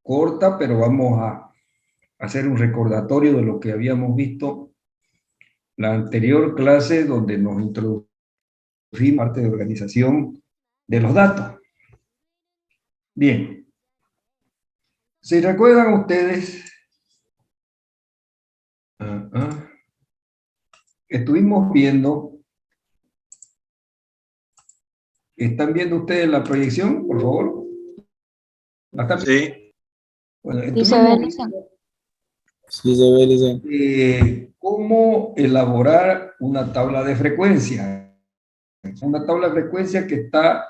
corta, pero vamos a hacer un recordatorio de lo que habíamos visto la anterior clase, donde nos introducimos parte de organización de los datos. Bien, si recuerdan ustedes, estuvimos viendo, ¿están viendo ustedes la proyección, por favor? ¿La están viendo? Sí. Bueno, Sí, se ve, Lisa. Sí, se ve, Lisa. Cómo elaborar una tabla de frecuencia. Una tabla de frecuencia que está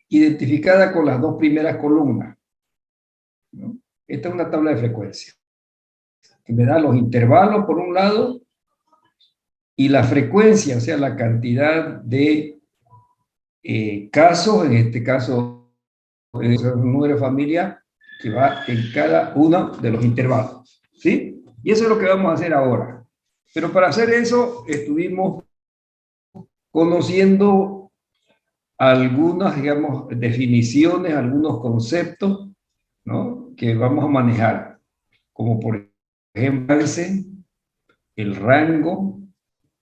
identificada con las dos primeras columnas, ¿no? Esta es una tabla de frecuencia que me da los intervalos por un lado y la frecuencia, o sea, la cantidad de casos, en este caso es un número de familia que va en cada uno de los intervalos, ¿sí? Y eso es lo que vamos a hacer ahora. Pero para hacer eso estuvimos conociendo algunas, digamos, definiciones, algunos conceptos, ¿no?, que vamos a manejar, como por ejemplo el rango,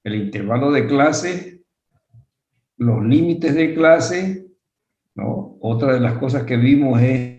el intervalo de clase, los límites de clase, ¿no? Otra de las cosas que vimos es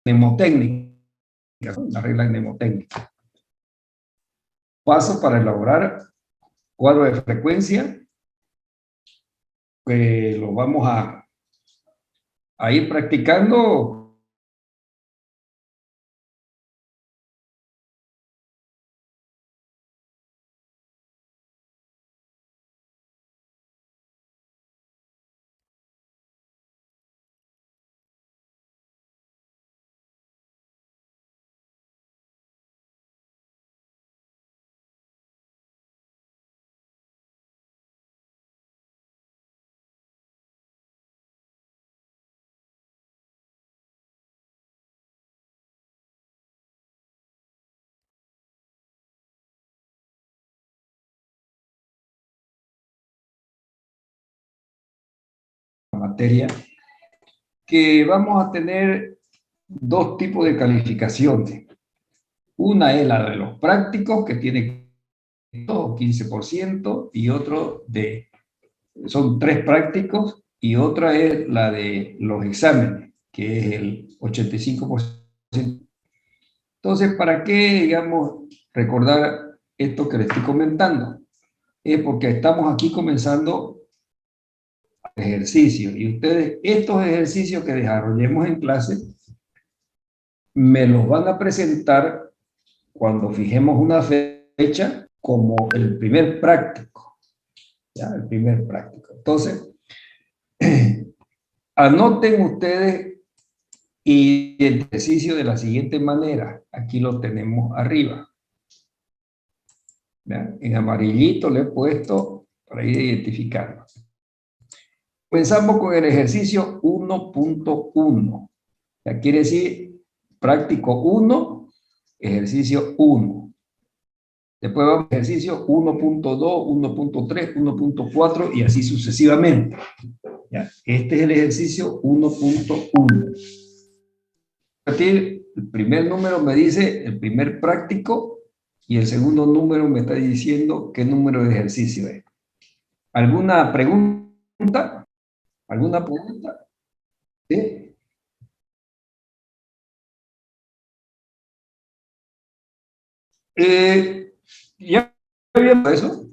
mnemotécnica, la regla mnemotécnica. Paso para elaborar cuadro de frecuencia, que lo vamos a ir practicando. Materia, que vamos a tener dos tipos de calificaciones. Una es la de los prácticos, que tiene 15%, y otro son 3 prácticos, y otra es la de los exámenes, que es el 85%. Entonces, ¿para qué, digamos, recordar esto que les estoy comentando? Es porque estamos aquí comenzando ejercicios, y ustedes, estos ejercicios que desarrollemos en clase, me los van a presentar cuando fijemos una fecha como el primer práctico, ¿ya? El primer práctico. Entonces, anoten ustedes y el ejercicio de la siguiente manera. Aquí lo tenemos arriba, ¿ya? En amarillito le he puesto para ir identificando. Comenzamos con el ejercicio 1.1. Ya quiere decir práctico 1, ejercicio 1. Después vamos a ejercicio 1.2, 1.3, 1.4 y así sucesivamente. ¿Ya? Este es el ejercicio 1.1. El primer número me dice el primer práctico y el segundo número me está diciendo qué número de ejercicio es. ¿Alguna pregunta? ¿Alguna pregunta? ¿Sí? Ya habíamos eso,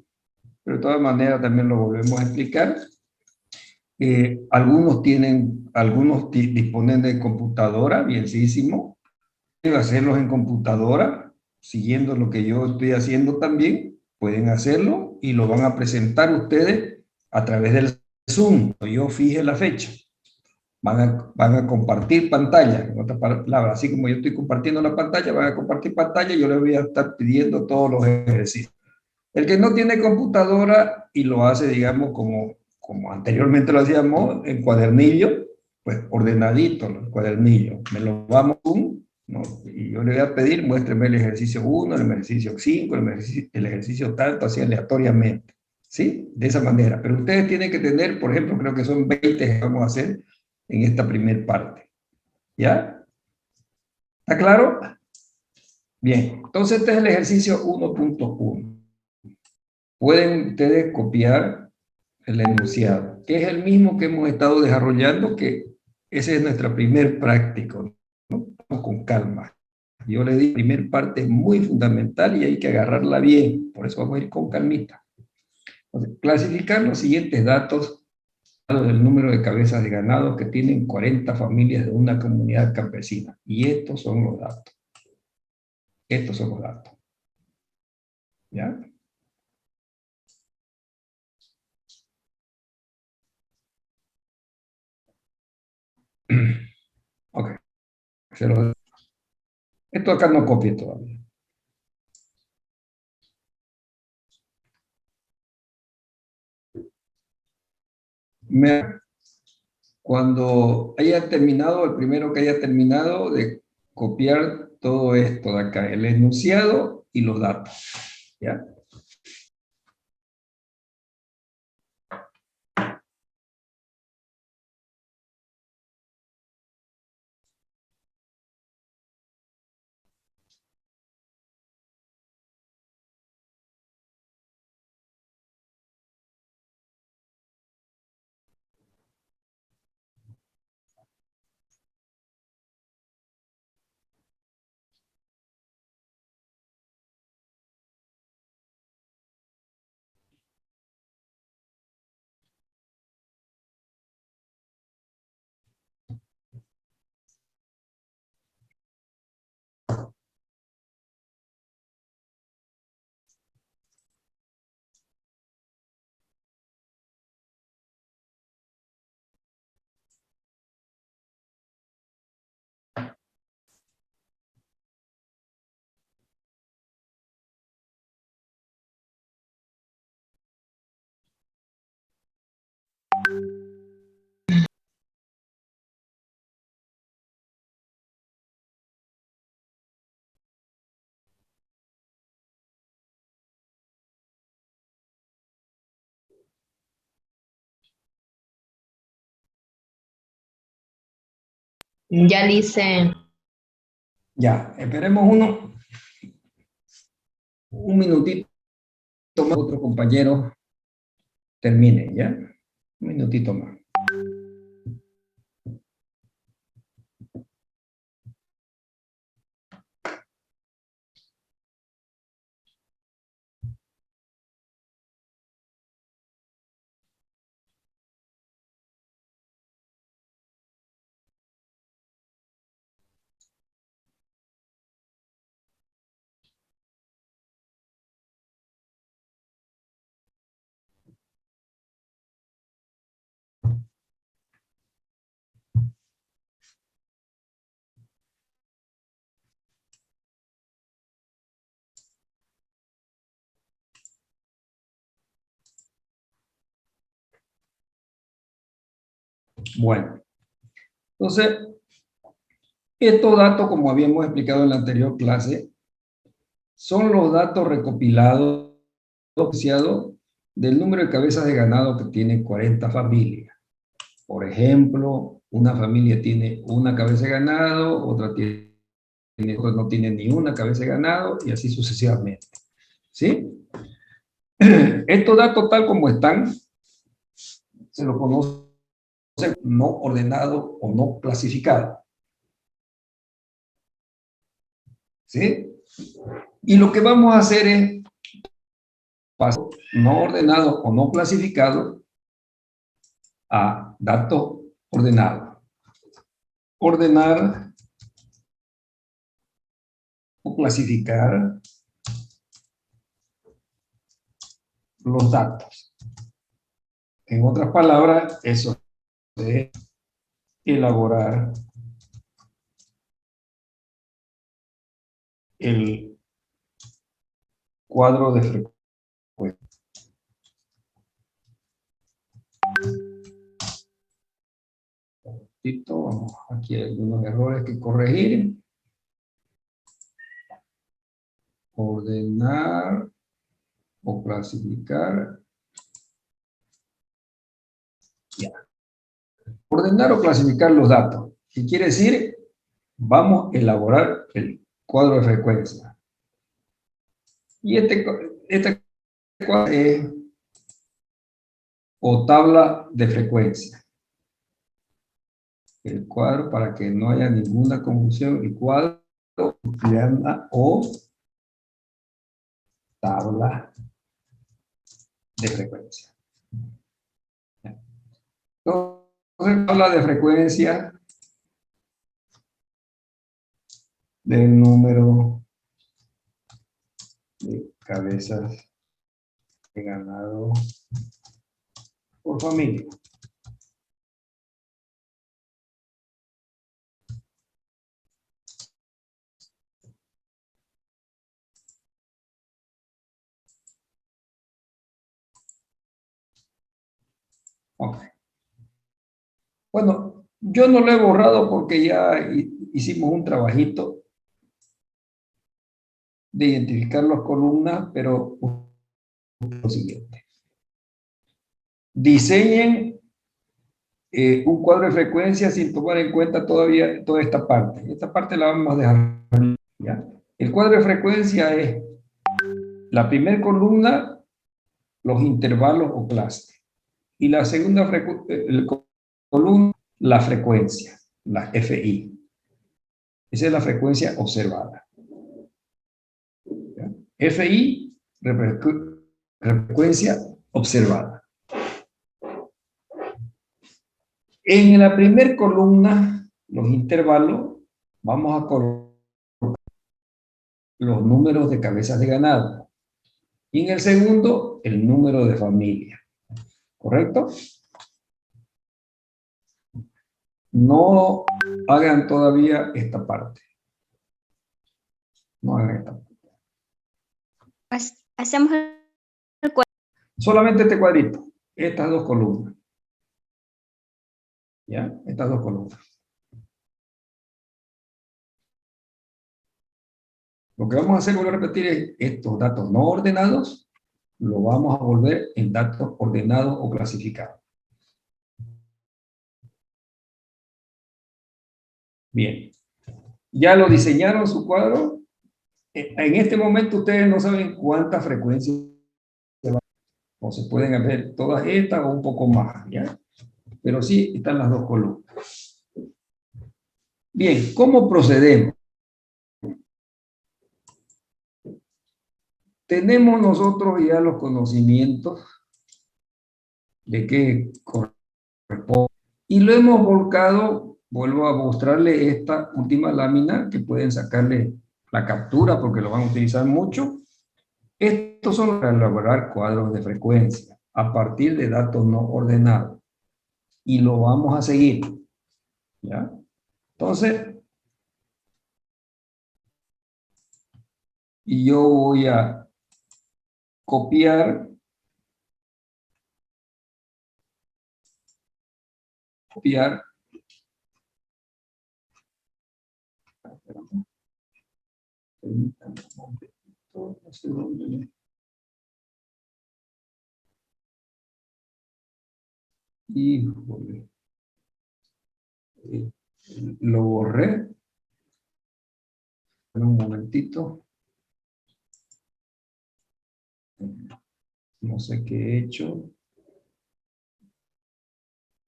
pero de todas maneras también lo volvemos a explicar. Algunos disponen de computadora, bienísimo. Pueden hacerlos en computadora, siguiendo lo que yo estoy haciendo también. Pueden hacerlo y lo van a presentar ustedes a través del Zoom. Yo fije la fecha. Van a compartir pantalla, en otras palabras, así como yo estoy compartiendo la pantalla, van a compartir pantalla y yo les voy a estar pidiendo todos los ejercicios. El que no tiene computadora y lo hace, digamos, como anteriormente lo hacíamos, en cuadernillo, pues ordenadito, el cuadernillo. Me lo vamos, ¿no? Y yo le voy a pedir, muéstreme el ejercicio 1, el ejercicio 5, el ejercicio tanto, así aleatoriamente. ¿Sí? De esa manera. Pero ustedes tienen que tener, por ejemplo, creo que son 20 que vamos a hacer en esta primer parte. ¿Ya? ¿Está claro? Bien. Entonces este es el ejercicio 1.1. Pueden ustedes copiar el enunciado, que es el mismo que hemos estado desarrollando, que ese es nuestra primer práctica, ¿no? Vamos con calma. Yo le di, la primera parte es muy fundamental y hay que agarrarla bien, por eso vamos a ir con calmita. Entonces, clasificar los siguientes datos del número de cabezas de ganado que tienen 40 familias de una comunidad campesina. Y estos son los datos. Estos son los datos. ¿Ya? Ok. Esto acá no copie todavía. Cuando haya terminado, el primero que haya terminado de copiar todo esto de acá, el enunciado y los datos. ¿Ya? Ya le hice. Ya, esperemos un minutito más, otro compañero termine, ¿ya? Un minutito más. Bueno, entonces, estos datos, como habíamos explicado en la anterior clase, son los datos recopilados asociados del número de cabezas de ganado que tiene 40 familias. Por ejemplo, una familia tiene una cabeza de ganado, otra no tiene ni una cabeza de ganado, y así sucesivamente. ¿Sí? Estos datos tal como están, se los conoce no ordenado o no clasificado. ¿Sí? Y lo que vamos a hacer es paso no ordenado o no clasificado, a datos ordenados. Ordenar o clasificar los datos. En otras palabras, eso es elaborar el cuadro de frecuencia. Vamos, aquí hay algunos errores que corregir. Ordenar o clasificar. Ya. Ordenar o clasificar los datos. ¿Qué quiere decir? Vamos a elaborar el cuadro de frecuencia. Y este cuadro es o tabla de frecuencia. El cuadro, para que no haya ninguna confusión, el cuadro o tabla de frecuencia. Entonces, tabla de frecuencia del número de cabezas de ganado por familia. Ok. Bueno, yo no lo he borrado porque ya hicimos un trabajito de identificar las columnas, pero lo siguiente. Diseñen un cuadro de frecuencia sin tomar en cuenta todavía toda esta parte. Esta parte la vamos a dejar, ¿ya? El cuadro de frecuencia es la primera columna, los intervalos o clases. Y la segunda columna, la frecuencia, la FI. Esa es la frecuencia observada. ¿Ya? FI, frecuencia observada. En la primera columna, los intervalos, vamos a colocar los números de cabezas de ganado. Y en el segundo, el número de familia. ¿Correcto? No hagan todavía esta parte. No hagan esta parte. Hacemos el cuadro. Solamente este cuadrito. Estas dos columnas. ¿Ya? Estas dos columnas. Lo que vamos a hacer, vuelvo a repetir, es estos datos no ordenados, lo vamos a volver en datos ordenados o clasificados. Bien. ¿Ya lo diseñaron su cuadro? En este momento ustedes no saben cuántas frecuencias se van, o se pueden ver todas estas o un poco más, ¿ya? Pero sí están las dos columnas. Bien, ¿cómo procedemos? Tenemos nosotros ya los conocimientos de qué corresponde y lo hemos volcado, vuelvo a mostrarle esta última lámina que pueden sacarle la captura porque lo van a utilizar mucho. Estos son para elaborar cuadros de frecuencia a partir de datos no ordenados y lo vamos a seguir, ¿ya? Entonces, y yo voy a copiar permítanme un momentito, no sé dónde. Híjole. Lo borré. En un momentito. No sé qué he hecho.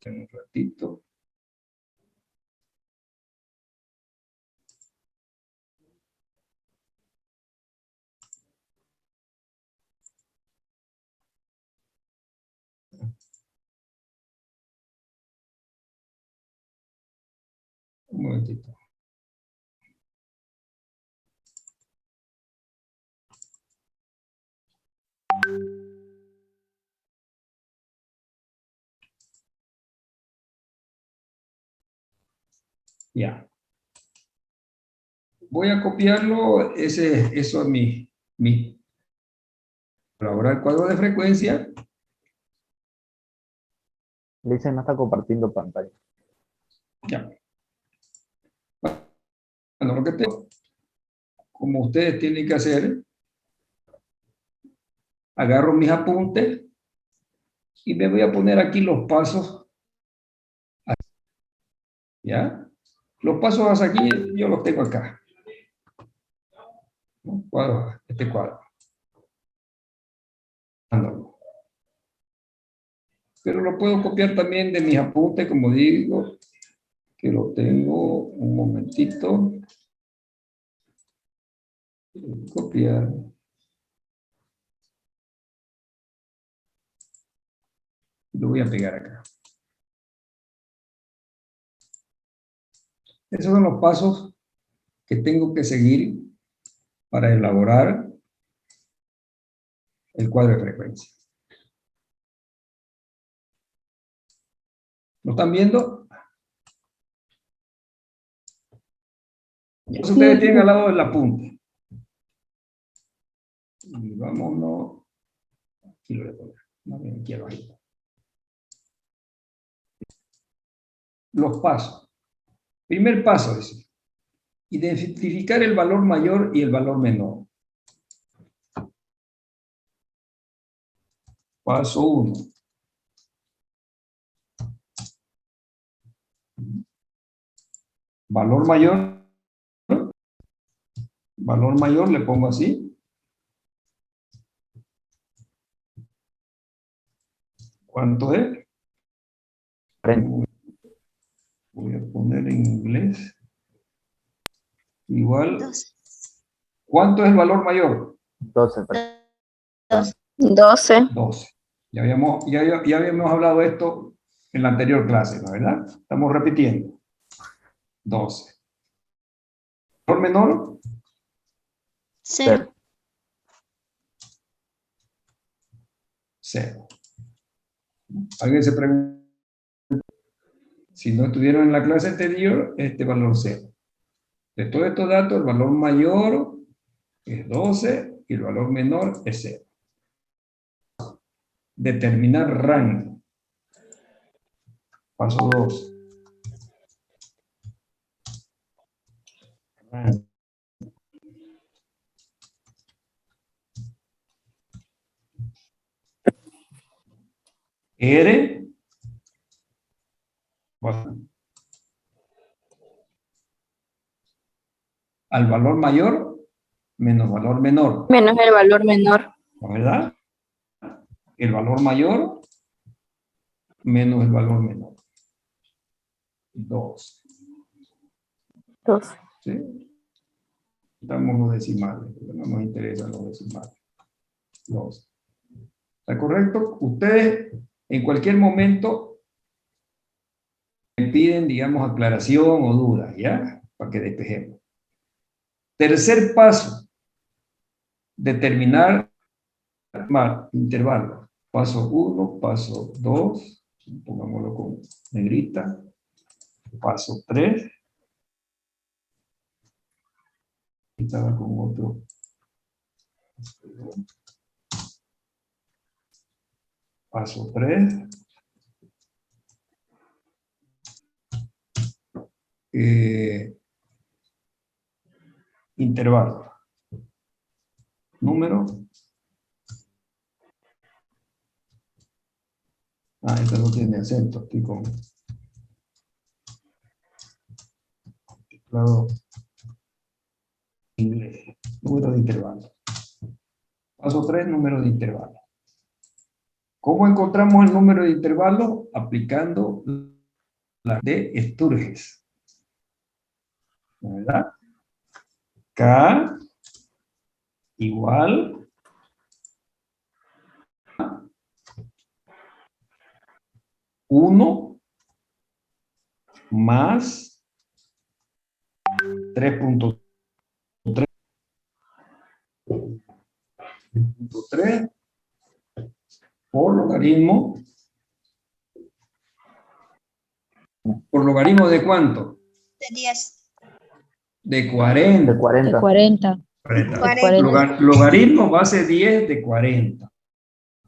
En un ratito. Un momentito. Ya. Voy a copiarlo, eso es elaborar el cuadro de frecuencia. Dice, no está compartiendo pantalla. Ya. Bueno, lo que tengo, como ustedes tienen que hacer, agarro mis apuntes y me voy a poner aquí los pasos. ¿Ya? Los pasos hasta aquí yo los tengo acá. ¿No? Este cuadro. Pero lo puedo copiar también de mis apuntes, como digo, que lo tengo un momentito. Copiar. Lo voy a pegar acá. Esos son los pasos que tengo que seguir para elaborar el cuadro de frecuencia. ¿Lo están viendo? Entonces ustedes tienen al lado del apunte. Y vámonos. Aquí lo voy a poner. Más bien aquí abajo. Los pasos. Primer paso es identificar el valor mayor y el valor menor. Paso 1. Valor mayor. Valor mayor le pongo así. ¿Cuánto es? Voy a poner en inglés. Igual. 12. ¿Cuánto es el valor mayor? 12. 12. 12. Ya habíamos hablado de esto en la anterior clase, ¿no? ¿Verdad? Estamos repitiendo. 12. ¿Valor menor? 0. 0. Alguien se pregunta, si no estuvieron en la clase anterior, este valor 0. De todos estos datos, el valor mayor es 12 y el valor menor es 0. Determinar rango. Paso 2. Rango. R. Al valor mayor menos valor menor. Menos el valor menor. ¿No, verdad? El valor mayor menos el valor menor. 2. 12. ¿Sí? Damos los decimales, porque no nos interesan los decimales. 2. ¿Está correcto? Ustedes en cualquier momento me piden, digamos, aclaración o duda, ¿ya? Para que despejemos. Tercer paso. Determinar intervalos. Paso 1, paso 2, pongámoslo con negrita. Paso 3. Estaba con otro. Paso 3. Intervalo. Número. Esta no tiene acento. Estoy con teclado inglés. Número de intervalo. Paso 3, número de intervalo. ¿Cómo encontramos el número de intervalo? Aplicando la de Sturges. ¿Verdad? K igual a 1 más 3.3. 3 por logaritmo. ¿Por logaritmo de cuánto? De 10. De 40. De 40. De 40. 40. Logaritmo base 10 de 40.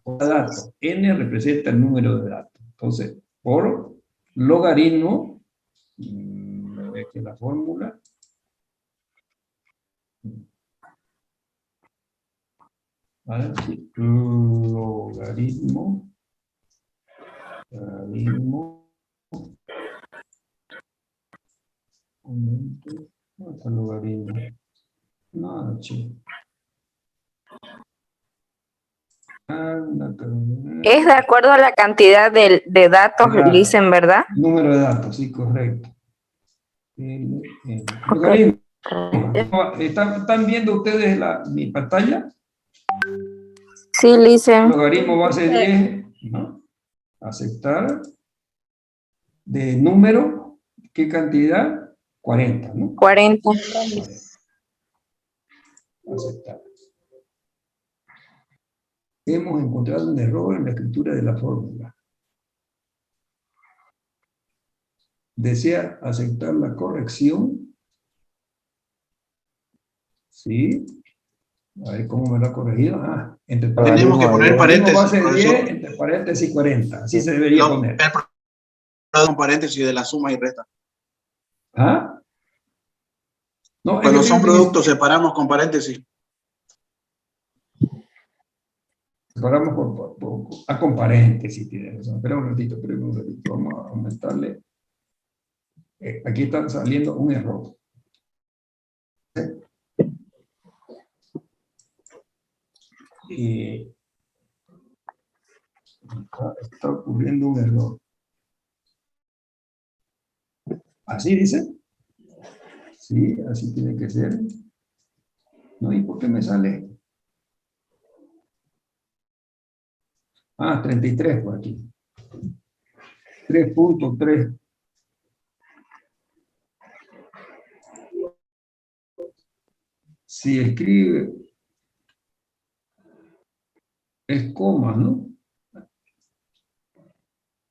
Cada dato. N representa el número de datos. Entonces, por logaritmo, ve que la fórmula. ¿Vale? Sí. Logaritmo. ¿Dónde está el logaritmo? No, chico. Es de acuerdo a la cantidad de datos, dicen, ¿verdad? Número de datos, sí, correcto. Logaritmo. ¿Están viendo ustedes mi pantalla? Sí, dicen. Logaritmo base 10, ¿no? Aceptar. De número, ¿qué cantidad? 40, ¿no? 40. Aceptar. Hemos encontrado un error en la escritura de la fórmula. ¿Desea aceptar la corrección? ¿Sí? A ver cómo me lo ha corregido. Ah, entre paréntesis. Tenemos que poner paréntesis, Base 10, profesor. entre paréntesis 40. Así se debería poner. Un paréntesis de la suma y resta. ¿Ah? No, Cuando son productos separamos con paréntesis. Separamos con paréntesis. Espera un ratito. Vamos a aumentarle. Aquí está saliendo un error. Está ocurriendo un error. ¿Así dice? Sí, así tiene que ser. No, ¿y por qué me sale? Ah, 33 por aquí. 3.3. Si escribe, es coma, ¿no?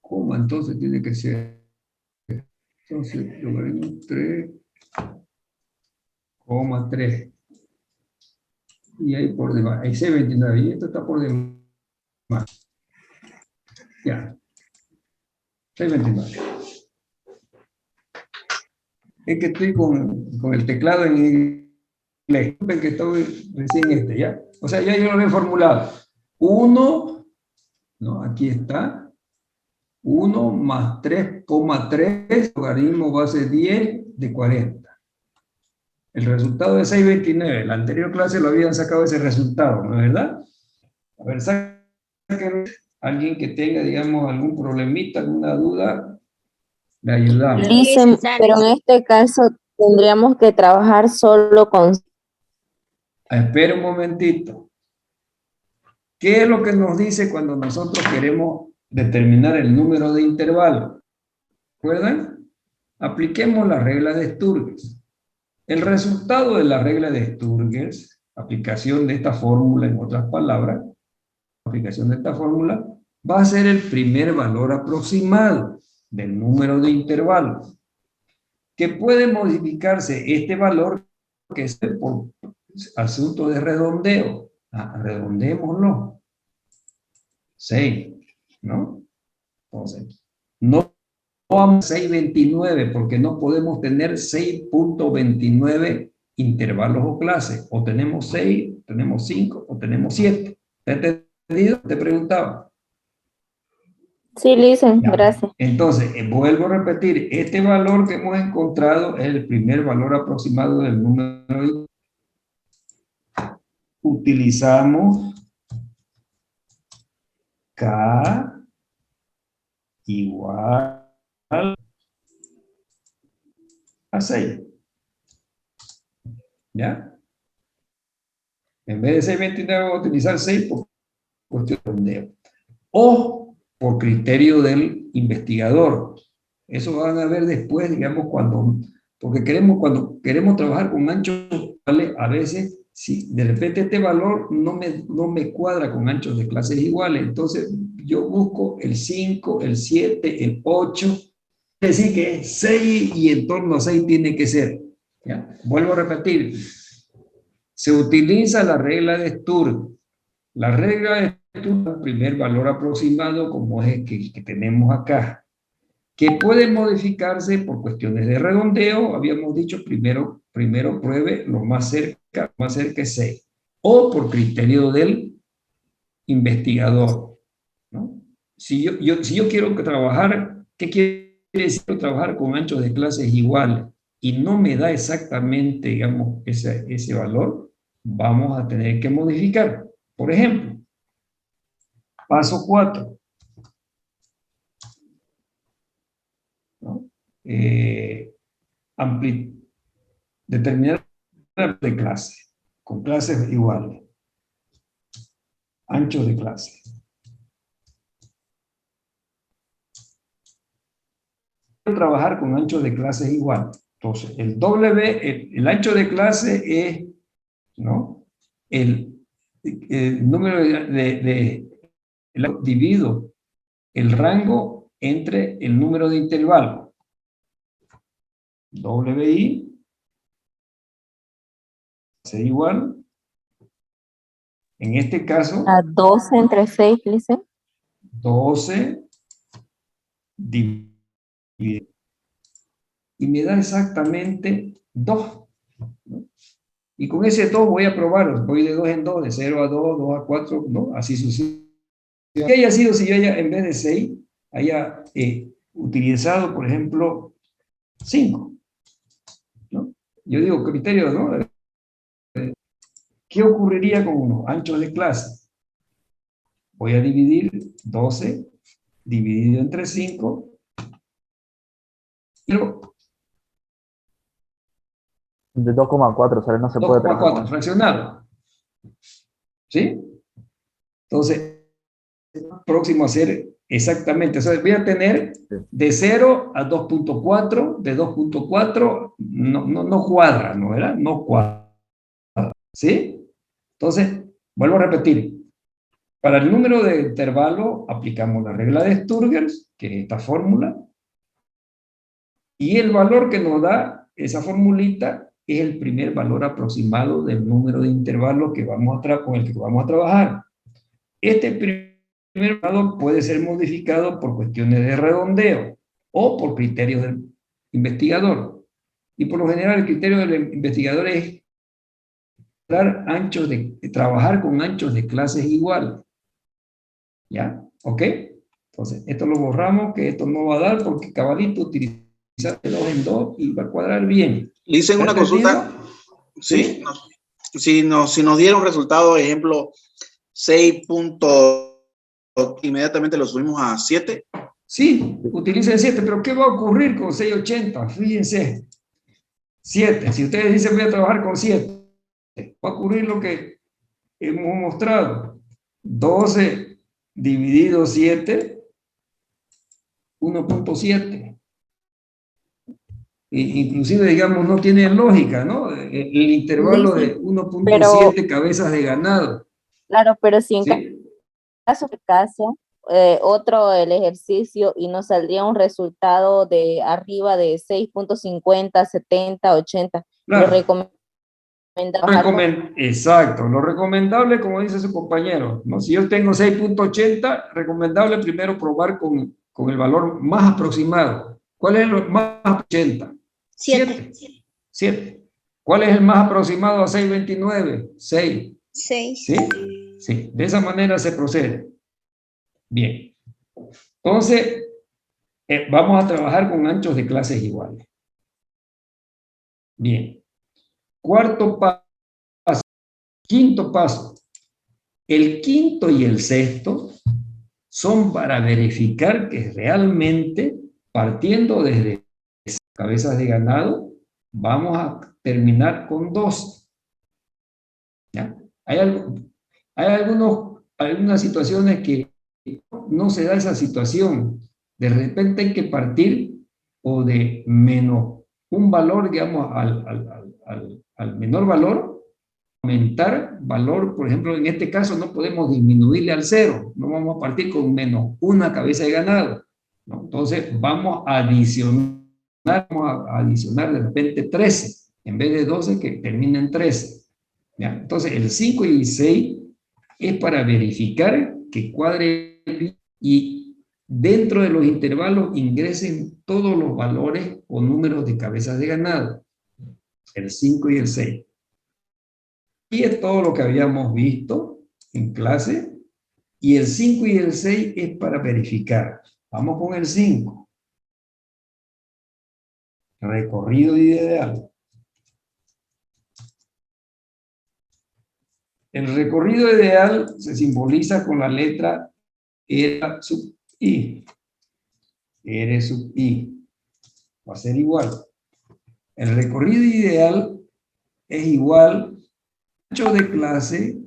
Coma, entonces tiene que ser. Entonces, logaritmo 3,3. Y ahí por debajo, ahí C29, y esto está por debajo. Ya. 629. Es que estoy con el teclado en inglés. Disculpen que estoy recién ¿ya? O sea, ya yo lo he formulado. 1, ¿no? Aquí está. 1 más 3,3, logaritmo base 10 de 40. El resultado es 629. La anterior clase lo habían sacado ese resultado, ¿no es verdad? A ver, saquen alguien que tenga, digamos, algún problemita, alguna duda, le ayudamos. Dicen, pero en este caso tendríamos que trabajar solo con... Espera un momentito. ¿Qué es lo que nos dice cuando nosotros queremos determinar el número de intervalos? ¿Recuerdan? Apliquemos la regla de Sturges. El resultado de la regla de Sturges, aplicación de esta fórmula, en otras palabras, aplicación de esta fórmula, va a ser el primer valor aproximado del número de intervalos, que puede modificarse este valor, que es por asunto de redondeo. Redondémoslo. 6, ¿no? Entonces, no vamos a 6,29 porque no podemos tener 6.29 intervalos o clases. O tenemos 6, tenemos 5 o tenemos 7. ¿Te has entendido? Te preguntaba. Sí, dicen, Ya. gracias. Entonces, vuelvo a repetir, este valor que hemos encontrado es el primer valor aproximado del número. Utilizamos K igual a 6. ¿Ya? En vez de 629 voy a utilizar 6 por cuestión de redondeo. O por criterio del investigador. Eso van a ver después, digamos, cuando Porque cuando queremos trabajar con anchos iguales, a veces, si de repente este valor no me cuadra con anchos de clases iguales, entonces yo busco el 5, el 7, el 8, es decir que es 6 y en torno a 6 tiene que ser. ¿Ya? Vuelvo a repetir, se utiliza la regla de Sturm. La regla de Sturm es el primer valor aproximado como es el que tenemos acá, que puede modificarse por cuestiones de redondeo. Habíamos dicho primero pruebe lo más cerca es 6, o por criterio del investigador, ¿no? Si yo quiero trabajar, ¿qué quiere decir trabajar con anchos de clases iguales? Y no me da exactamente, digamos, ese valor, vamos a tener que modificar. Por ejemplo, paso 4. ¿No? Determinar de clase, con clases iguales, anchos de clase. Quiero trabajar con anchos de clases iguales. Entonces, el W, el ancho de clase es, ¿no? El número divido el rango entre el número de intervalo. WI es igual, en este caso, A 12 entre 6, dice. 12 dividido. Y me da exactamente 2. ¿No? Y con ese 2 voy a probar, voy de 2 en 2, de 0 a 2, 2 a 4, ¿no? Así sucesivamente. ¿Qué haya sido si yo haya, en vez de 6, haya utilizado, por ejemplo, 5? ¿No? Yo digo criterio, ¿no? ¿Qué ocurriría con unos anchos de clase? Voy a dividir 12 dividido entre 5. Pero De 2,4, o sea, no se puede trabajar 2,4 con fraccionado. ¿Sí? Entonces, próximo a ser exactamente, o sea, voy a tener de 0 a 2,4, de 2,4 no cuadra, ¿no? ¿Verdad? No cuadra. ¿Sí? Entonces, vuelvo a repetir. Para el número de intervalo aplicamos la regla de Sturgers, que es esta fórmula, y el valor que nos da esa formulita es el primer valor aproximado del número de intervalos que con el que vamos a trabajar. Este primer valor puede ser modificado por cuestiones de redondeo o por criterios del investigador. Y por lo general el criterio del investigador es trabajar con anchos de clases iguales. ¿Ya? ¿Ok? Entonces, esto lo borramos, que esto no va a dar porque cabalito utilizar de 2 en 2 y va a cuadrar bien. Le hice una consulta. Sí. Si nos diera un resultado, ejemplo, 6 puntos, inmediatamente lo subimos a 7. Sí, utilicen 7, pero ¿qué va a ocurrir con 680? Fíjense. 7, si ustedes dicen voy a trabajar con 7, va a ocurrir lo que hemos mostrado. 12 dividido 7, 1,7. Inclusive, digamos, no tiene lógica, ¿no? El intervalo de 1,7 cabezas de ganado. Claro, pero si en ¿Sí? caso, otro el ejercicio y nos saldría un resultado de arriba de 6.50, 70, 80. Claro. Lo recomendable. Exacto, lo recomendable, como dice su compañero, ¿no? Si yo tengo 6.80, recomendable primero probar con el valor más aproximado. ¿Cuál es el más 80? 7. 7. ¿Cuál es el más aproximado a 6.29? 6. 6. ¿Sí? Sí, de esa manera se procede. Bien. Entonces, vamos a trabajar con anchos de clases iguales. Bien. Cuarto paso. Quinto paso. El quinto y el sexto son para verificar que realmente, partiendo desde cabezas de ganado, vamos a terminar con 2. ¿Ya? Hay algunas situaciones que no se da esa situación. De repente hay que partir o de menos un valor, digamos, al menor valor, aumentar valor, por ejemplo, en este caso no podemos disminuirle al 0, no vamos a partir con menos una cabeza de ganado, ¿no? Entonces vamos a adicionar de repente 13, en vez de 12 que termina en 13. ¿Ya? Entonces el 5 y el 6 es para verificar que cuadre y dentro de los intervalos ingresen todos los valores o números de cabezas de ganado, el 5 y el 6. Y es todo lo que habíamos visto en clase, y el 5 y el 6 es para verificar. Vamos con el 5. Recorrido ideal. El recorrido ideal se simboliza con la letra R sub I. R sub I. Va a ser igual. El recorrido ideal es igual ancho de clase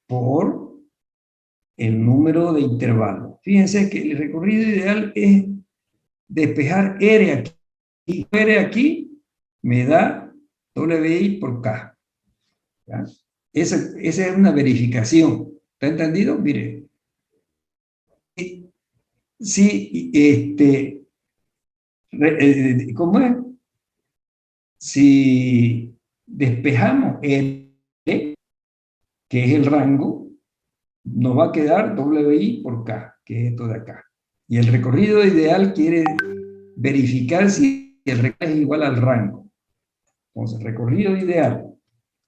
por el número de intervalos. Fíjense que el recorrido ideal es despejar R aquí. Y R aquí me da WI por K. ¿Ya? Esa es una verificación. ¿Está entendido? Mire. Si, ¿cómo es? Si despejamos R, que es el rango, nos va a quedar WI por K, que es esto de acá. Y el recorrido ideal quiere verificar si el recorrido es igual al rango. Entonces, recorrido ideal.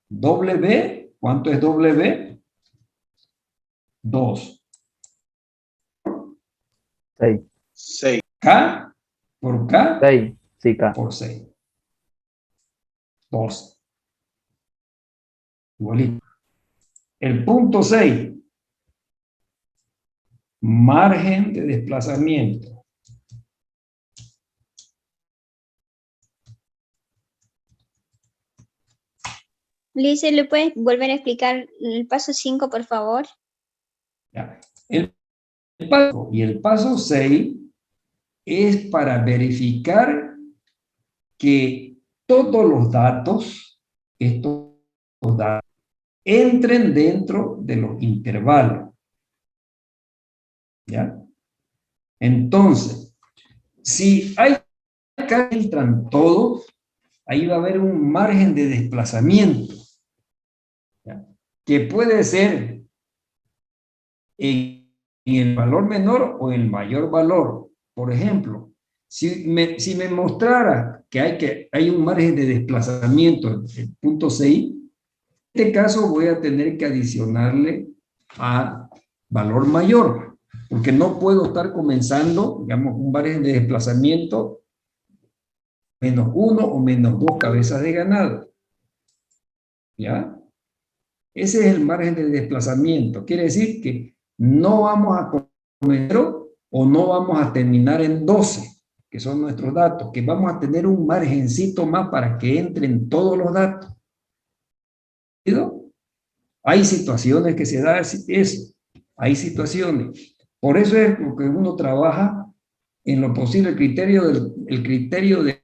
W, ¿cuánto es W? 2. 6. 6. K por K 6. Sí, K. por 6. 12. Igualito. El punto 6. Margen de desplazamiento. Lice, ¿le puedes volver a explicar el paso 5, por favor? Ya. El paso y el paso 6 es para verificar que todos los datos, estos datos, entren dentro de los intervalos. ¿Ya? Entonces, si hay acá entran todos, ahí va a haber un margen de desplazamiento, ¿ya? Que puede ser en el valor menor o en el mayor valor. Por ejemplo, si me mostrara que hay un margen de desplazamiento, el punto 6, en este caso voy a tener que adicionarle a valor mayor, porque no puedo estar comenzando, digamos, un margen de desplazamiento menos 1 o menos 2 cabezas de ganado. ¿Ya? Ese es el margen de desplazamiento. Quiere decir que no vamos a comenzar o no vamos a terminar en 12, que son nuestros datos, que vamos a tener un margencito más para que entren todos los datos. ¿Entendido? Hay situaciones que se da eso. Hay situaciones. Por eso es lo que uno trabaja en lo posible. El criterio del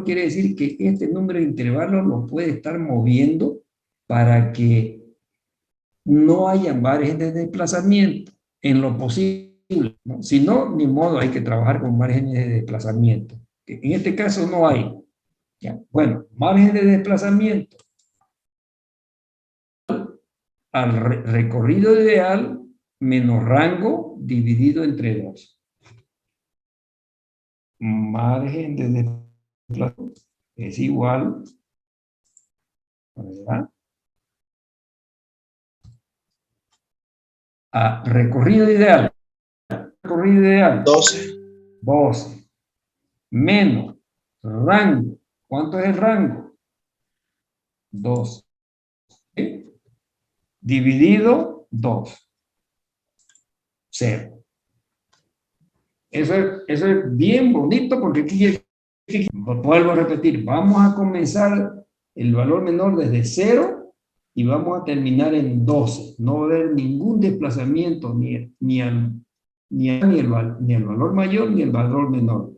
quiere decir que este número de intervalos lo puede estar moviendo para que no haya margen de desplazamiento en lo posible, ¿no? Si no, ni modo, hay que trabajar con márgenes de desplazamiento. En este caso no hay. ¿Ya? Bueno, margen de desplazamiento al recorrido ideal menos rango dividido entre 2. Margen de desplazamiento es igual, ¿verdad?, a recorrido ideal. Recorrido ideal. 12. Menos rango. ¿Cuánto es el rango? 2. ¿Sí? Dividido 2. 0. Eso es bien bonito porque aquí, vuelvo a repetir, vamos a comenzar el valor menor desde 0 y vamos a terminar en 12. No va a haber ningún desplazamiento ni al valor mayor ni el valor menor.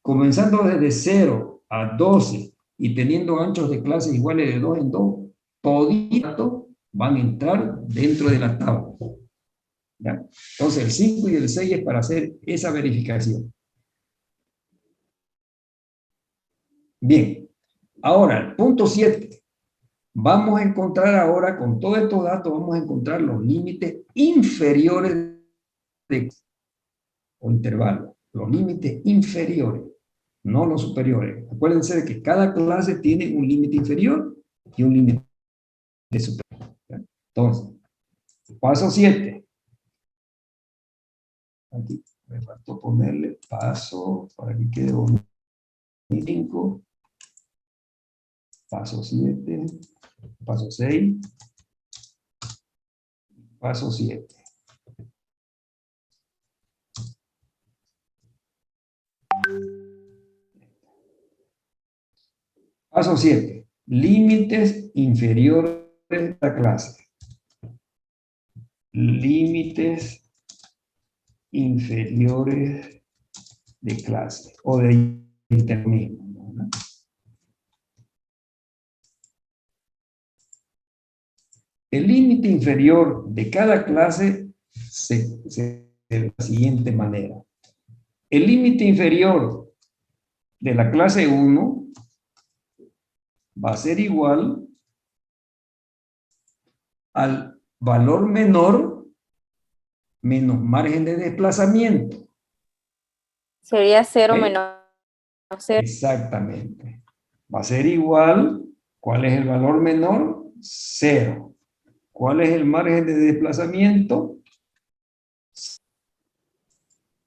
Comenzando desde 0 a 12 y teniendo anchos de clases iguales de 2 en 2, toditos van a entrar dentro de la tabla. ¿Ya? Entonces el 5 y el 6 es para hacer esa verificación. Bien, ahora el punto 7. Vamos a encontrar ahora, con todos estos datos, vamos a encontrar los límites inferiores o intervalos. Los límites inferiores, no los superiores. Acuérdense de que cada clase tiene un límite inferior y un límite superior. ¿Ya? Entonces, paso 7. Aquí me faltó ponerle paso para que quede bonito. 5. Paso 7. Paso 6. Paso 7. Paso 7. Límites inferiores de la clase. Límites inferiores de clase o de intermismo. ¿No? El límite inferior de cada clase se de la siguiente manera. El límite inferior de la clase 1 va a ser igual al valor menor menos margen de desplazamiento. Sería 0 ¿Ok? menos 0. Exactamente. Va a ser igual, ¿cuál es el valor menor? 0. ¿Cuál es el margen de desplazamiento?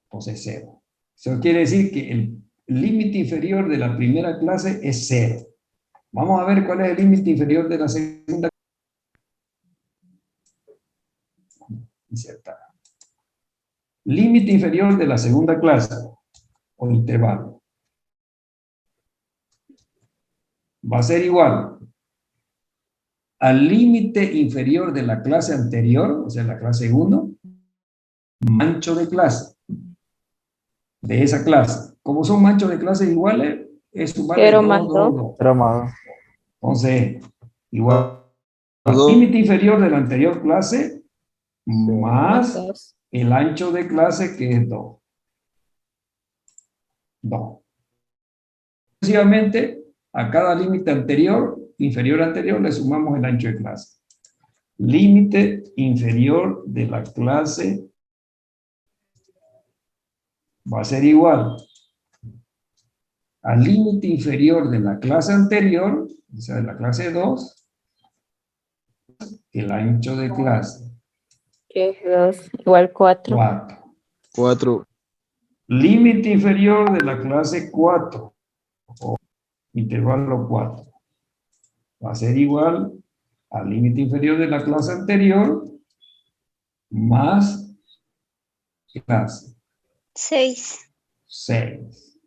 Entonces 0. Eso quiere decir que el límite inferior de la primera clase es 0. Vamos a ver cuál es el límite inferior de la segunda. Insertar. Límite inferior de la segunda clase o intervalo. Va a ser igual al límite inferior de la clase anterior, o sea, la clase 1, ancho de clase de esa clase. Como son manchos de clase iguales, es sumarle 0 2, más 2, 2. 2. Pero más. Entonces, igual al límite inferior de la anterior clase Más más 2. el ancho de clase que es 2. 2. Sucesivamente, a cada límite anterior, inferior anterior, le sumamos el ancho de clase. Límite inferior de la clase va a ser igual al límite inferior de la clase anterior, o sea, de la clase 2, el ancho de clase. Que es 2 igual 4. 4. 4. Límite inferior de la clase 4, o intervalo 4, va a ser igual al límite inferior de la clase anterior más clase 6. 6.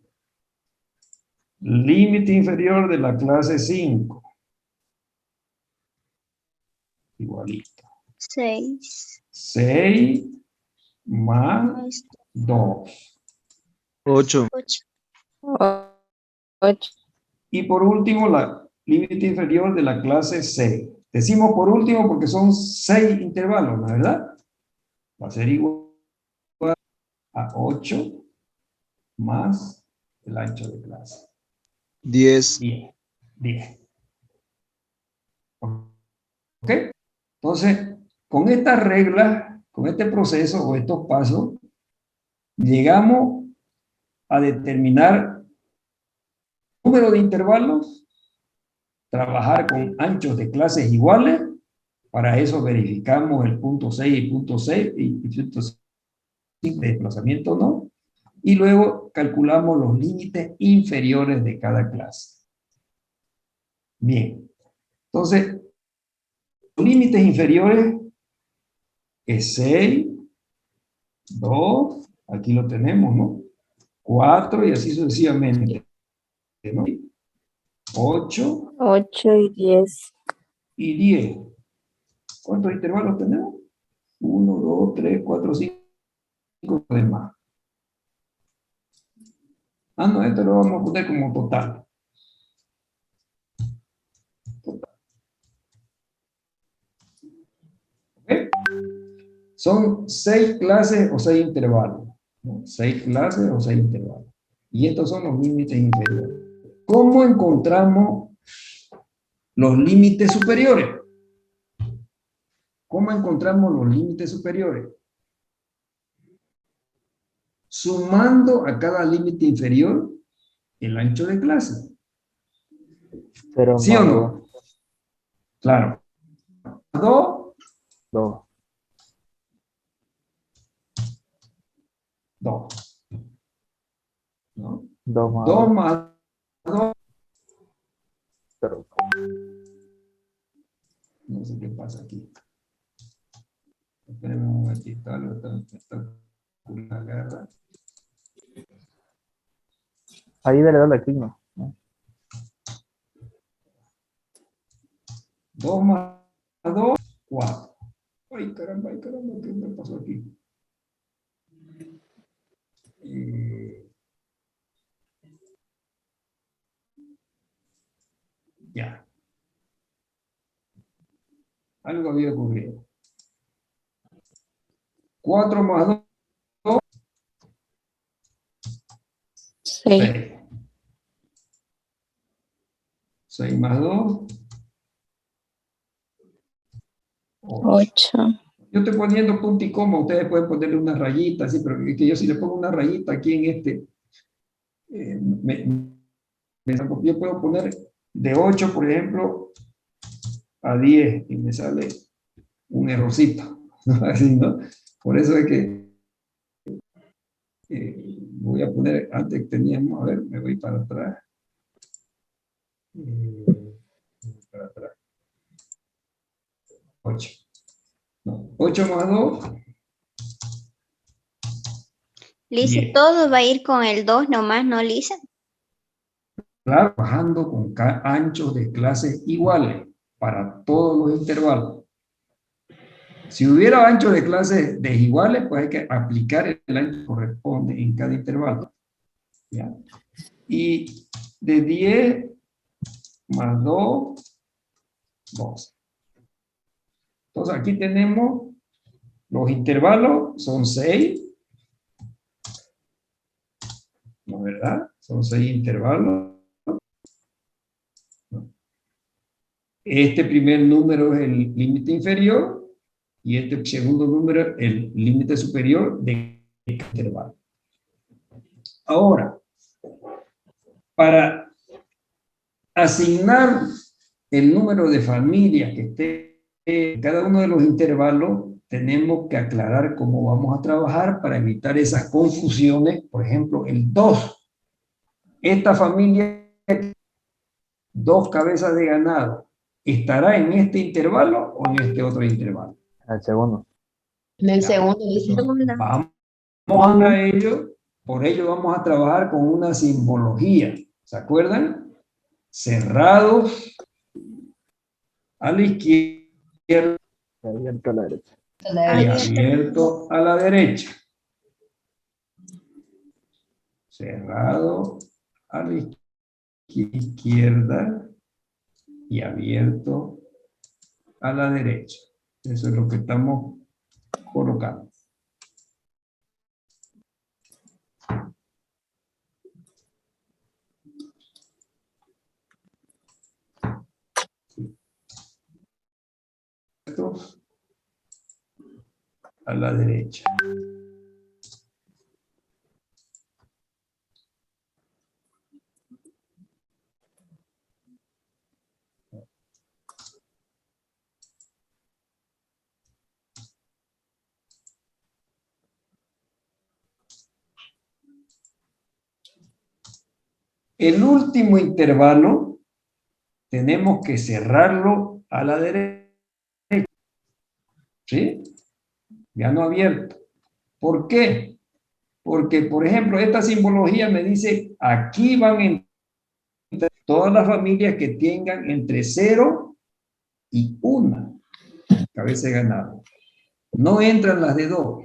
Límite inferior de la clase 5, igualito. 6. 6 más 2. 8. 8. 8. Y por último, la límite inferior de la clase 6. Decimos por último porque son 6 intervalos, ¿no es verdad? Va a ser igual a 8 más el ancho de clase. 10. 10. 10. ¿Ok? Entonces, con estas reglas, con este proceso o estos pasos, llegamos a determinar número de intervalos, trabajar con anchos de clases iguales. Para eso verificamos el punto 6 y punto 6 y punto 5 de desplazamiento no. Y luego calculamos los límites inferiores de cada clase. Bien. Entonces, los límites inferiores es 6, 2, aquí lo tenemos, ¿no? 4 y así sucesivamente, ¿no? 8 8 y 10. y 10. ¿Cuántos intervalos tenemos? 1, 2, 3, 4, 5 demás. Ah, no, esto lo vamos a poner como total. Son 6 clases o 6 intervalos, ¿no? 6 clases o 6 intervalos. Y estos son los límites inferiores. ¿Cómo encontramos los límites superiores? ¿Cómo encontramos los límites superiores? Sumando a cada límite inferior el ancho de clase. 0 ¿Sí o más no? Claro. 2, 2. 2. ¿No? 2 más 2 2. más 2. 0. No sé qué pasa aquí. Espérenme un momentito. Está una guerra. Ahí dale clic, ¿no? 2 más 2, 4. Ay, caramba, ¿qué me pasó aquí? Ya. Algo había ocurrido. 4 más 2, 6. 6. 6 más 2, 8. 8. Yo estoy poniendo punto y coma, ustedes pueden ponerle una rayita, así, pero es que yo si le pongo una rayita aquí en este, yo puedo poner de 8, por ejemplo, a 10 y me sale un errorcito, ¿no? Así, ¿no? Por eso es que voy a poner, antes teníamos, a ver, me voy para atrás. Para atrás. 8. No, 8 más 2. Lisa, 10. todo va a ir con el 2 nomás, ¿no, Lisa? Trabajando con anchos de clase iguales para todos los intervalos. Si hubiera anchos de clase desiguales, pues hay que aplicar el ancho que corresponde en cada intervalo. ¿Ya? Y de 10 más 2, 12. Entonces aquí tenemos los intervalos, son 6. ¿No es verdad? Son 6 intervalos. Este primer número es el límite inferior y este segundo número el límite superior de este intervalo. Ahora, para asignar el número de familias que esté en cada uno de los intervalos, tenemos que aclarar cómo vamos a trabajar para evitar esas confusiones. Por ejemplo, el 2. Esta familia, 2 cabezas de ganado, ¿estará en este intervalo o en este otro intervalo? El segundo. En el Ya. segundo dice. Segunda. Vamos a ello, por ello vamos a trabajar con una simbología. ¿Se acuerdan? Cerrados a la izquierda Abierto a la derecha. y abierto a la derecha. Cerrado a la izquierda y abierto a la derecha. Eso es lo que estamos colocando. A la derecha. El último intervalo tenemos que cerrarlo a la derecha. ¿Sí? Ya no abierto. ¿Por qué? Porque, por ejemplo, esta simbología me dice, aquí van a entrar todas las familias que tengan entre 0 y 1 cabeza de ganado. No entran las de 2.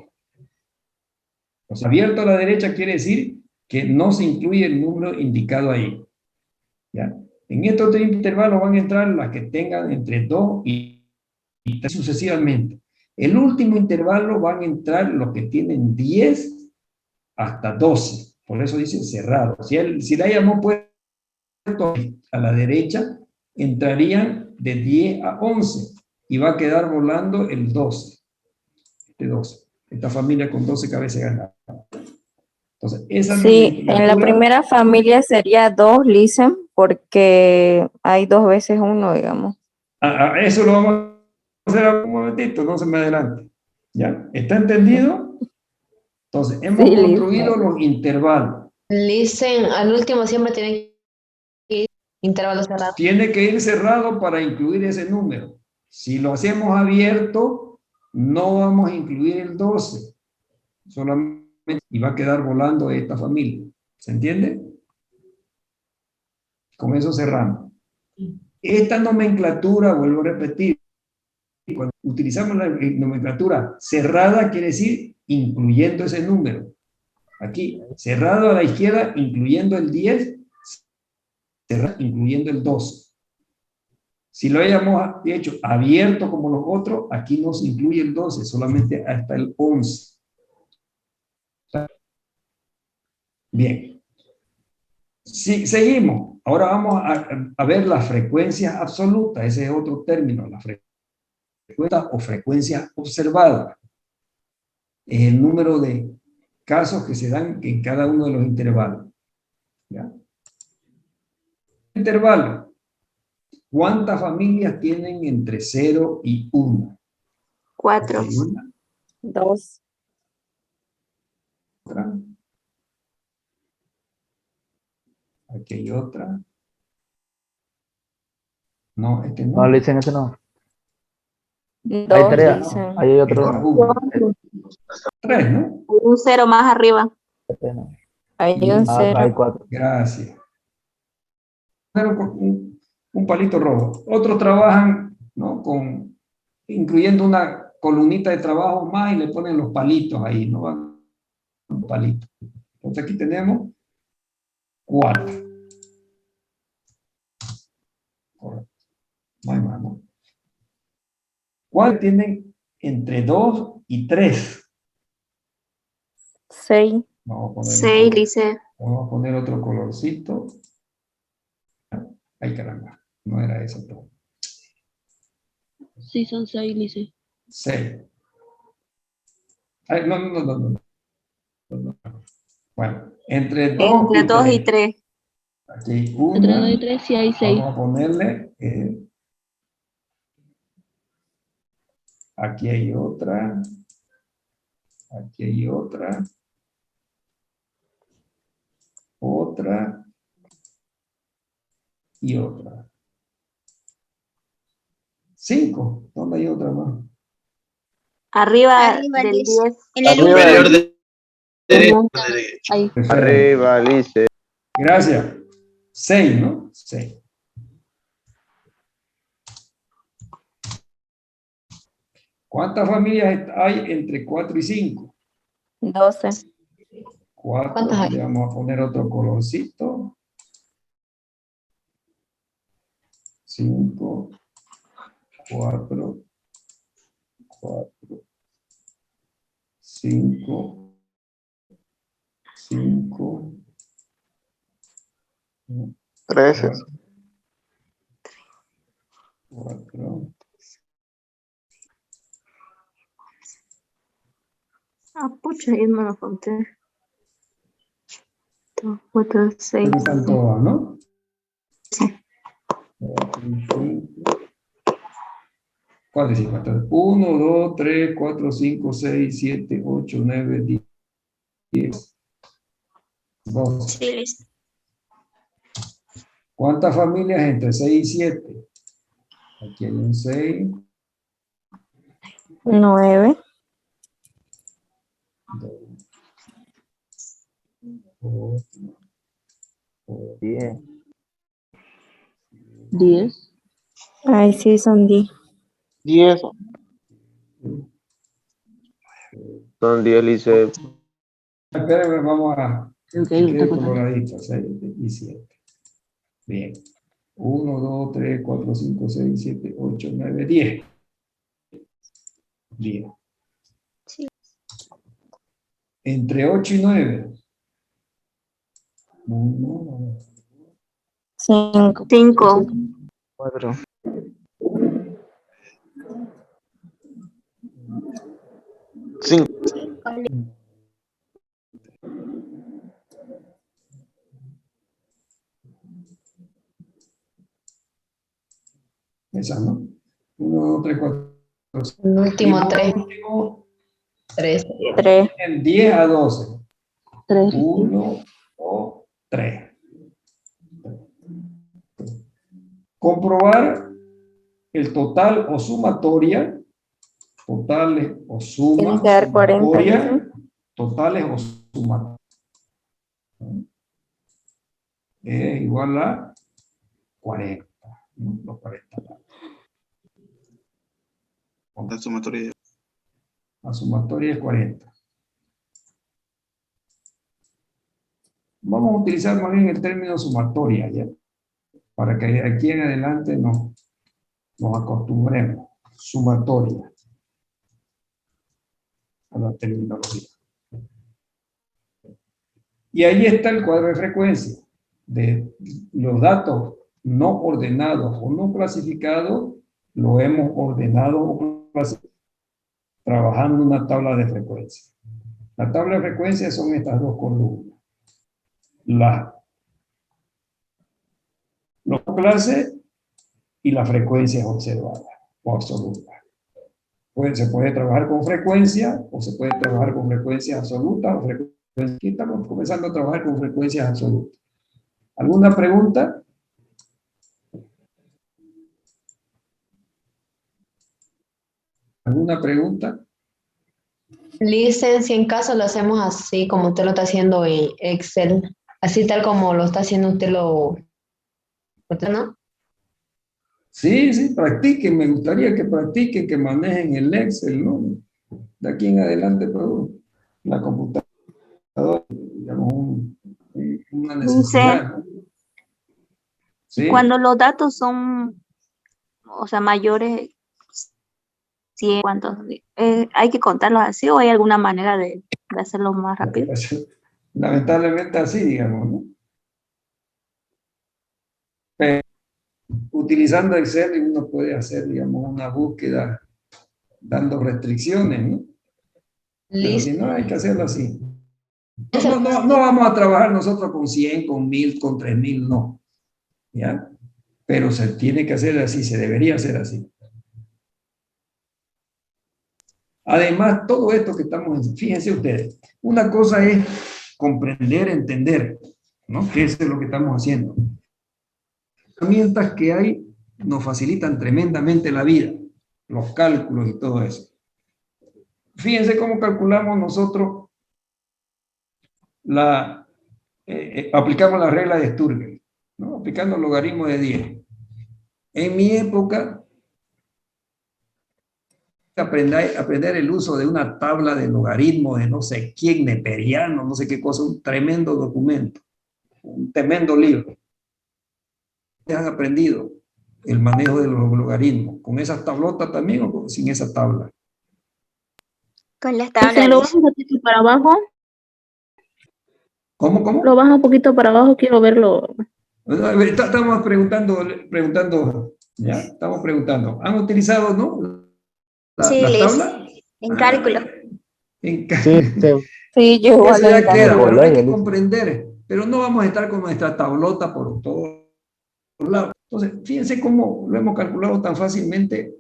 O sea, abierto a la derecha quiere decir que no se incluye el número indicado ahí. ¿Ya? En estos 3 intervalos van a entrar las que tengan entre 2 y 3 sucesivamente. El último intervalo van a entrar los que tienen 10 hasta 12. Por eso dice cerrado. Si la hayamos puesto a la derecha, entrarían de 10 a 11 y va a quedar volando el 12. Este 12. Esta familia con 12 cabezas gana. Entonces, esa Sí, en la primera familia sería 2, Lisen, porque hay 2 veces 1, digamos. Eso lo vamos a hacer un momentito, no se me adelante. ¿Ya? ¿Está entendido? Entonces, hemos Sí, construido los intervalos. Listen, al último siempre tiene que ir intervalo cerrado. Tiene que ir cerrado para incluir ese número. Si lo hacemos abierto, no vamos a incluir el 12. Solamente y va a quedar volando esta familia. ¿Se entiende? Con eso cerramos. Esta nomenclatura, vuelvo a repetir, cuando utilizamos la nomenclatura cerrada, quiere decir incluyendo ese número. Aquí, cerrado a la izquierda, incluyendo el 10, cerrado, incluyendo el 12. Si lo hayamos hecho abierto como los otros, aquí no se incluye el 12, solamente hasta el 11. Bien. Sí, seguimos. Ahora vamos a ver las frecuencias absolutas. Ese es otro término, la frecuencia o frecuencia observada. Es el número de casos que se dan en cada uno de los intervalos. ¿Ya? Intervalo. ¿Cuántas familias tienen entre 0 y 1? 4. Aquí hay una, 2. otra. Aquí hay otra. No, este no. No, Lisen, ese no. 2, Hay 3. Lisen. Ahí hay otro Este es uno. 1. 3, ¿no? Un 0 más arriba. Ese no. Hay Y un Ah, acá hay 0. 4. gracias. Pero con un palito rojo. Otros trabajan, ¿no? Incluyendo una columnita de trabajo más y le ponen los palitos ahí, ¿no? Van un palito. Entonces aquí tenemos 4. Correcto. No hay más, ¿no? ¿Cuáles tienen entre 2 y 3? 6. Vamos a poner 6, Lice. vamos a poner otro colorcito. Ay, caramba. No era eso todo. Sí, son 6, Lice. 6. Ay, no. Bueno, entre 2 Entre y 2 y 3. 3. Aquí hay Entre 2 una. y 3 sí hay 6. Vamos a ponerle. Aquí hay otra. Aquí hay otra. Otra. Y otra. 5. ¿Dónde hay otra más? Arriba Arriba, del Lice. 10. En el superior derecho. Ahí. Perfecto. Arriba, Lice. Gracias. 6, ¿no? 6. ¿Cuántas familias hay entre 4 y 5? 12. 4. ¿Cuántas hay? Le vamos a poner otro colorcito. 5, 4, 5, 5, 13. 4. Ah, pucha, yo me lo conté. 2, 4, 6. Están todas, ¿no? Sí. 4 y 5. ¿Cuál es 1, 2, 3, 4, 5, 6, 7, 8, 9, 10, 12. Sí, Lice. ¿Cuántas familias entre 6 y 7? Aquí hay un 6, 9. 2, 8, 10. 10. Ay, sí, son 10. 10. Son 10, Lice. Espérenme, vamos a... Creo que que ahí lo quede está contando. coloradito, 6 y 7. Bien. 1, 2, 3, 4, 5, 6, 7, 8, 9, 10. 10. Sí. Entre 8 y 9. 1, 5. 5. 4. 5. esa, ¿no? 1, 2, 3, 4. El último 3. 3. 3. 10 a 12. 3. 1 o 3. Comprobar el total o sumatoria. Totales o suma. Tienen que dar 40. Sumatoria. Totales o suma. Es igual a 40. ¿No? Los 40. La sumatoria. La sumatoria es 40. Vamos a utilizar más bien el término sumatoria, ¿ya? Para que de aquí en adelante nos acostumbremos. Sumatoria a la terminología. Y ahí está el cuadro de frecuencia de los datos no ordenados o no clasificados, lo hemos ordenado o clasificado trabajando una tabla de frecuencia. La tabla de frecuencia son estas dos columnas. Los clases y las frecuencias observadas o absolutas. Se puede trabajar con frecuencia o se puede trabajar con frecuencias absolutas o frecuencias. Aquí estamos comenzando a trabajar con frecuencias absolutas. ¿Alguna pregunta? ¿Alguna pregunta? Listen, si en caso lo hacemos así como usted lo está haciendo en Excel, así tal como lo está haciendo usted ¿no? Sí, sí, practiquen. Me gustaría que practiquen, que manejen el Excel, ¿no? De aquí en adelante, pero la computadora, digamos, una necesidad, ¿no? Sí. Cuando los datos son, o sea, mayores, ¿cuántos? ¿Hay que contarlos así o hay alguna manera de hacerlo más rápido? Lamentablemente así, digamos, ¿no? Pero utilizando Excel uno puede hacer, digamos, una búsqueda dando restricciones, ¿no? Pero si no, hay que hacerlo así. No vamos a trabajar nosotros con 100, con 1000, con 3000, no. ¿Ya? Pero se tiene que hacer así, se debería hacer así. Además, todo esto que estamos, fíjense ustedes, una cosa es comprender, entender, ¿no? Que eso es lo que estamos haciendo. Las herramientas que hay nos facilitan tremendamente la vida, los cálculos y todo eso. Fíjense cómo calculamos nosotros aplicamos la regla de Sturger, ¿no? Aplicando el logaritmo de 10. En mi época, aprender el uso de una tabla de logaritmos de no sé quién, neperiano, no sé qué cosa, un tremendo documento, un tremendo libro. ¿Han aprendido el manejo de los logaritmos? ¿Con esas tablotas también o sin esa tabla? Con las Si tablas. lo bajo un poquito para abajo, ¿Cómo? lo bajo un poquito para abajo, quiero verlo. Estamos preguntando, ¿ya? Estamos preguntando. ¿Han utilizado, no? Sí, ¿Las Liz, tablas? en cálculo. Sí, Sí, yo igual Eso ya lo queda, pero hay que Boloña, dice. comprender. Pero no vamos a estar con nuestra tablota por todos lados. Entonces, fíjense cómo lo hemos calculado tan fácilmente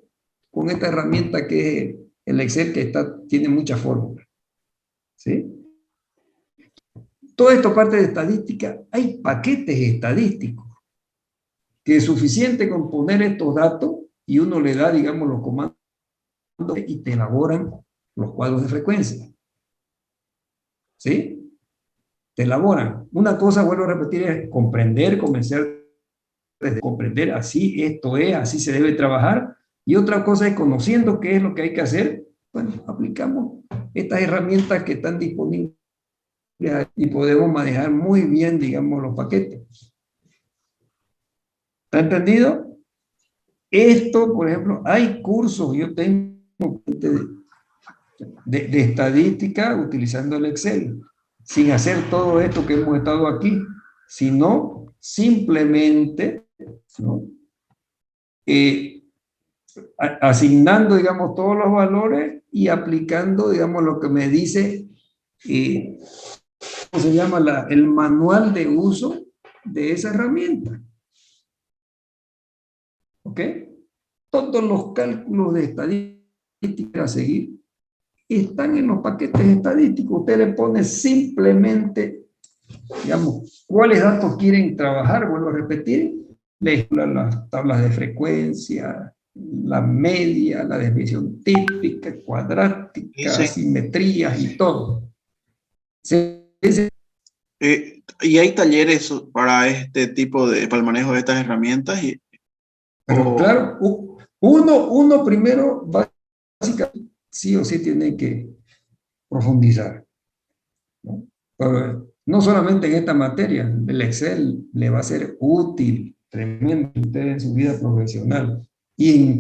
con esta herramienta que es el Excel, que tiene muchas fórmulas. ¿Sí? Todo esto parte de estadística. Hay paquetes estadísticos que es suficiente con poner estos datos y uno le da, digamos, los comandos y te elaboran los cuadros de frecuencia. ¿Sí? Te elaboran. Una cosa, vuelvo a repetir, es comprender, comenzar desde comprender, así esto es, así se debe trabajar. Y otra cosa es conociendo qué es lo que hay que hacer, bueno, aplicamos estas herramientas que están disponibles y podemos manejar muy bien, digamos, los paquetes. ¿Está entendido? Esto, por ejemplo, hay cursos, yo tengo de estadística utilizando el Excel, sin hacer todo esto que hemos estado aquí, sino simplemente, ¿no? Asignando, digamos, todos los valores y aplicando, digamos, lo que me dice, ¿cómo se llama? El manual de uso de esa herramienta. ¿Ok? Todos los cálculos de estadística a seguir están en los paquetes estadísticos. Usted le pone simplemente, digamos, cuáles datos quieren trabajar, vuelvo a repetir, las tablas de frecuencia, la media, la desviación típica, cuadrática, simetrías y todo. Y hay talleres para este tipo para el manejo de estas herramientas. Pero claro, uno primero básicamente sí o sí tiene que profundizar, ¿no? Pero no solamente en esta materia, el Excel le va a ser útil, tremendo a usted en su vida profesional y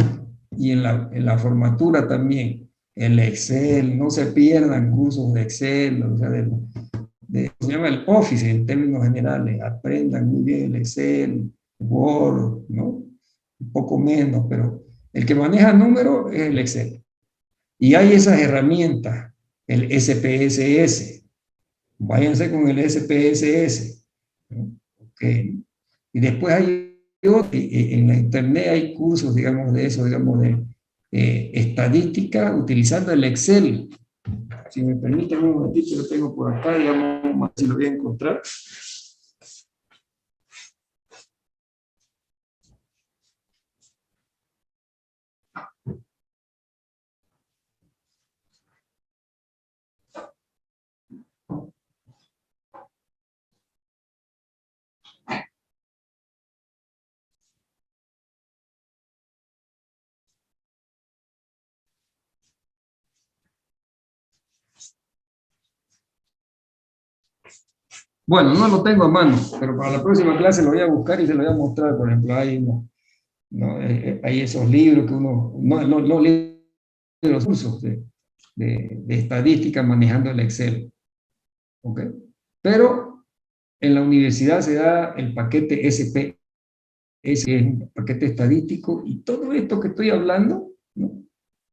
en la formatura también. El Excel, no se pierdan cursos de Excel, o sea, se llama el Office en términos generales, aprendan muy bien el Excel, Word, ¿no? Un poco menos, pero el que maneja números es el Excel. Y hay esas herramientas, el SPSS. Váyanse con el SPSS. ¿No? Okay. Y después hay en la internet hay cursos, digamos, de eso, digamos, de estadística utilizando el Excel. Si me permiten un momentito, lo tengo por acá, digamos, si lo voy a encontrar. Bueno, no lo tengo a mano, pero para la próxima clase lo voy a buscar y se lo voy a mostrar. Por ejemplo, hay esos libros que uno, no libros, los cursos de estadística manejando el Excel. ¿Ok? Pero en la universidad se da el paquete SPS, es un paquete estadístico, y todo esto que estoy hablando, ¿no?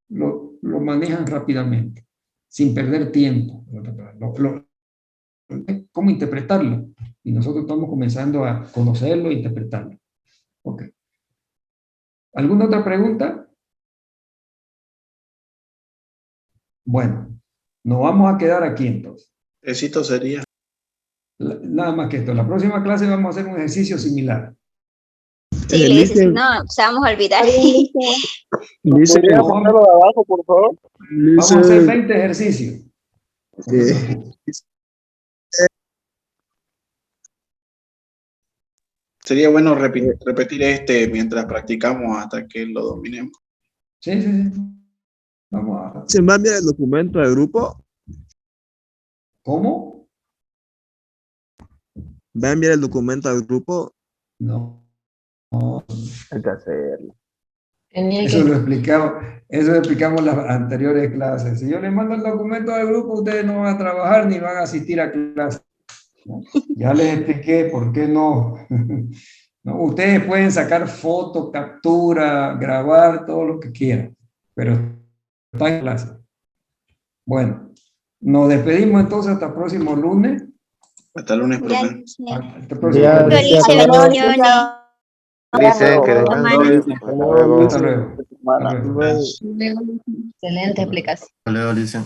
lo manejan rápidamente, sin perder tiempo. ¿Cómo interpretarlo? Y nosotros estamos comenzando a conocerlo e interpretarlo. Ok. ¿Alguna otra pregunta? Bueno, nos vamos a quedar aquí entonces. Éxito sería. Nada más que esto. La próxima clase vamos a hacer un ejercicio similar. Sí, le dice, si no, se vamos a olvidar. Dice que ¿Podría mandarlo de abajo, por favor? Vamos a hacer 20 ejercicios. Sería bueno repetir mientras practicamos hasta que lo dominemos. Sí. Vamos a... ¿Se va a enviar el documento de grupo? ¿Cómo? ¿Va a enviar el documento al grupo? No. Hay que hacerlo. Eso lo explicamos en las anteriores clases. Si yo les mando el documento al grupo, ustedes no van a trabajar ni van a asistir a clases. ¿No? Ya les expliqué por qué no. ¿No? Ustedes pueden sacar fotos, captura, grabar, todo lo que quieran, pero está en clase. Bueno, nos despedimos entonces hasta el próximo lunes. Hasta el lunes, profe. Hasta el próximo lunes. Dice que Hasta luego. Excelente explicación. Hasta luego, Alicia.